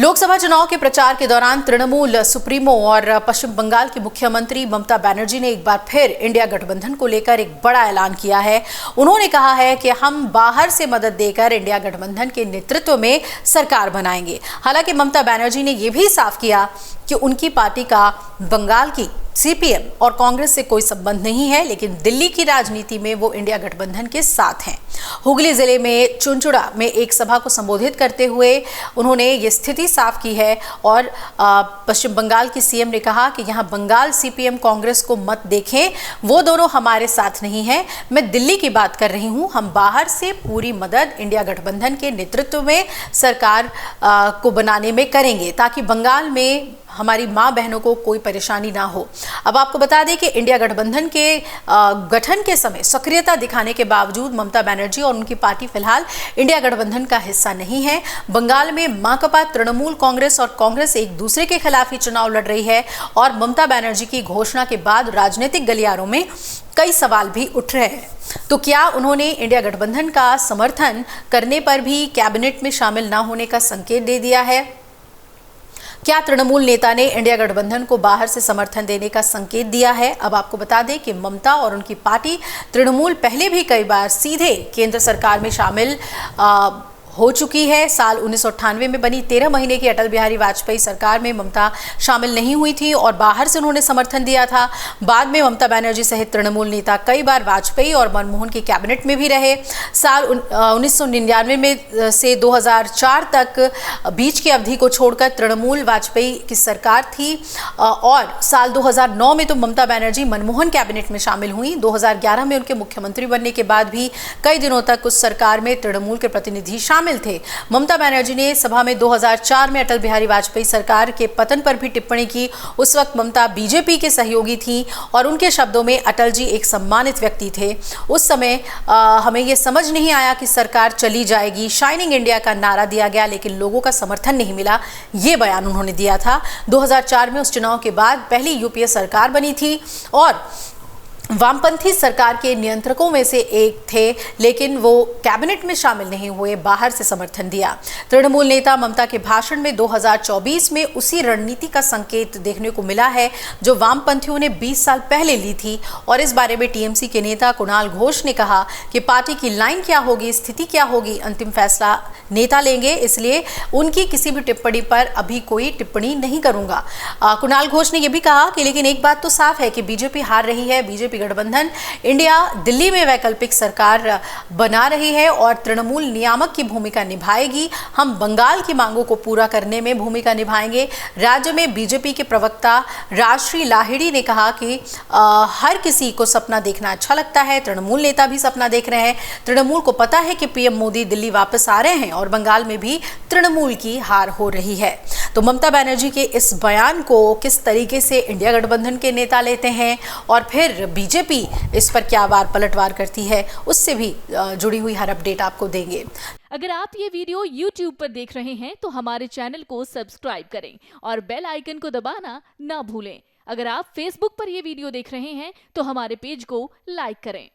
लोकसभा चुनाव के प्रचार के दौरान तृणमूल सुप्रीमो और पश्चिम बंगाल की मुख्यमंत्री ममता बनर्जी ने एक बार फिर इंडिया गठबंधन को लेकर एक बड़ा ऐलान किया है। उन्होंने कहा है कि हम बाहर से मदद देकर इंडिया गठबंधन के नेतृत्व में सरकार बनाएंगे। हालांकि ममता बनर्जी ने यह भी साफ किया कि उनकी पार्टी का बंगाल की सीपीएम और कांग्रेस से कोई संबंध नहीं है, लेकिन दिल्ली की राजनीति में वो इंडिया गठबंधन के साथ हैं। हुगली जिले में चुनचुड़ा में एक सभा को संबोधित करते हुए उन्होंने ये स्थिति साफ की है और पश्चिम बंगाल की सीएम ने कहा कि यहाँ बंगाल सीपीएम कांग्रेस को मत देखें, वो दोनों हमारे साथ नहीं हैं। मैं दिल्ली की बात कर रही हूँ। हम बाहर से पूरी मदद इंडिया गठबंधन के नेतृत्व में सरकार को बनाने में करेंगे ताकि बंगाल में हमारी माँ बहनों को कोई परेशानी ना हो। अब आपको बता दें कि इंडिया गठबंधन के गठन के समय सक्रियता दिखाने के बावजूद ममता बनर्जी और उनकी पार्टी फिलहाल इंडिया गठबंधन का हिस्सा नहीं है। बंगाल में माकपा, तृणमूल कांग्रेस और कांग्रेस एक दूसरे के खिलाफ ही चुनाव लड़ रही है और ममता बनर्जी की घोषणा के बाद राजनीतिक गलियारों में कई सवाल भी उठ रहे हैं। तो क्या उन्होंने इंडिया गठबंधन का समर्थन करने पर भी कैबिनेट में शामिल न होने का संकेत दे दिया है? क्या तृणमूल नेता ने इंडिया गठबंधन को बाहर से समर्थन देने का संकेत दिया है? अब आपको बता दें कि ममता और उनकी पार्टी तृणमूल पहले भी कई बार सीधे केंद्र सरकार में शामिल हो चुकी है। साल 1998 में बनी 13 महीने की अटल बिहारी वाजपेयी सरकार में ममता शामिल नहीं हुई थी और बाहर से उन्होंने समर्थन दिया था। बाद में ममता बनर्जी सहित तृणमूल नेता कई बार वाजपेयी और मनमोहन की कैबिनेट में भी रहे। साल 1999 में से 2004 तक बीच की अवधि को छोड़कर तृणमूल वाजपेयी की सरकार थी और साल 2009 में तो ममता बनर्जी मनमोहन कैबिनेट में शामिल हुई। 2011 में उनके मुख्यमंत्री बनने के बाद भी कई दिनों तक उस सरकार में तृणमूल के प्रतिनिधि शामिल थे। ममता बनर्जी ने सभा में 2004 में अटल बिहारी वाजपेयी सरकार के पतन पर भी टिप्पणी की। उस वक्त ममता बीजेपी के सहयोगी थी और उनके शब्दों में अटल जी एक सम्मानित व्यक्ति थे। उस समय हमें यह समझ नहीं आया कि सरकार चली जाएगी। शाइनिंग इंडिया का नारा दिया गया लेकिन लोगों का समर्थन नहीं मिला, ये बयान उन्होंने दिया था। 2004 में उस चुनाव के बाद पहली यूपीए सरकार बनी थी और वामपंथी सरकार के नियंत्रकों में से एक थे, लेकिन वो कैबिनेट में शामिल नहीं हुए, बाहर से समर्थन दिया। तृणमूल नेता ममता के भाषण में 2024 में उसी रणनीति का संकेत देखने को मिला है जो वामपंथियों ने 20 साल पहले ली थी और इस बारे में टीएमसी के नेता कुणाल घोष ने कहा कि पार्टी की लाइन क्या होगी, स्थिति क्या होगी, अंतिम फैसला नेता लेंगे, इसलिए उनकी किसी भी टिप्पणी पर अभी कोई टिप्पणी नहीं करूंगा। कुणाल घोष ने यह भी कहा कि लेकिन एक बात तो साफ है कि बीजेपी हार रही है। बीजेपी गठबंधन इंडिया दिल्ली में वैकल्पिक सरकार बना रही है और तृणमूल नियामक की भूमिका निभाएगी। हम बंगाल की मांगों को पूरा करने में भूमिका निभाएंगे। राज्य में बीजेपी के प्रवक्ता राजश्री लाहिड़ी ने कहा कि हर किसी को सपना देखना अच्छा लगता है। तृणमूल नेता भी सपना देख रहे हैं। तृणमूल को पता है कि पीएम मोदी दिल्ली वापस आ रहे हैं और बंगाल में भी तृणमूल की हार हो रही है। तो ममता बनर्जी के इस बयान को किस तरीके से इंडिया गठबंधन के नेता लेते हैं और फिर बीजेपी इस पर क्या वार पलटवार करती है, उससे भी जुड़ी हुई हर अपडेट आपको देंगे। अगर आप ये वीडियो YouTube पर देख रहे हैं तो हमारे चैनल को सब्सक्राइब करें और बेल आइकन को दबाना ना भूलें। अगर आप Facebook पर ये वीडियो देख रहे हैं तो हमारे पेज को लाइक करें।